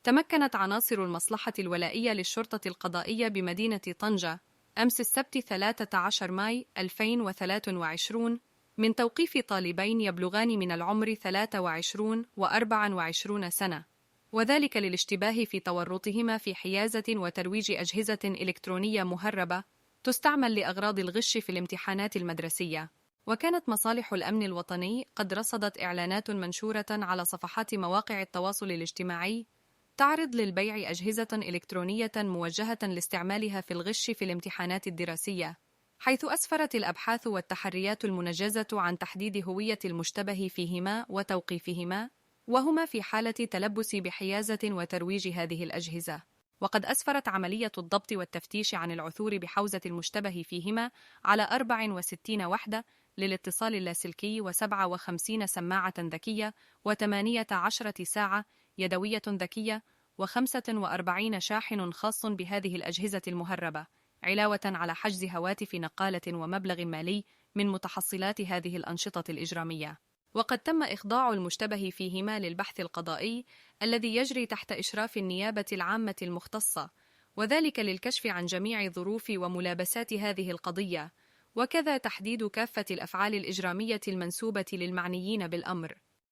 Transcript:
تمكنت عناصر المصلحة الولائية للشرطة القضائية بمدينة طنجة أمس السبت 13 ماي 2023 من توقيف طالبين يبلغان من العمر 23 و24 سنة، وذلك للاشتباه في تورطهما في حيازة وترويج أجهزة إلكترونية مهربة تستعمل لأغراض الغش في الامتحانات المدرسية. وكانت مصالح الأمن الوطني قد رصدت إعلانات منشورة على صفحات مواقع التواصل الاجتماعي تعرض للبيع أجهزة إلكترونية موجهة لاستعمالها في الغش في الامتحانات الدراسية، حيث أسفرت الأبحاث والتحريات المنجزة عن تحديد هوية المشتبه فيهما وتوقيفهما، وهما في حالة تلبس بحيازة وترويج هذه الأجهزة. وقد أسفرت عملية الضبط والتفتيش عن العثور بحوزة المشتبه فيهما على 64 وحدة للاتصال اللاسلكي و57 سماعة ذكية و18 ساعة يدوية ذكية و45 شاحن خاص بهذه الأجهزة المهربة، علاوة على حجز هواتف نقالة ومبلغ مالي من متحصلات هذه الأنشطة الإجرامية. وقد تم إخضاع المشتبه فيهما للبحث القضائي الذي يجري تحت إشراف النيابة العامة المختصة، وذلك للكشف عن جميع ظروف وملابسات هذه القضية، وكذا تحديد كافة الأفعال الإجرامية المنسوبة للمعنيين بالأمر.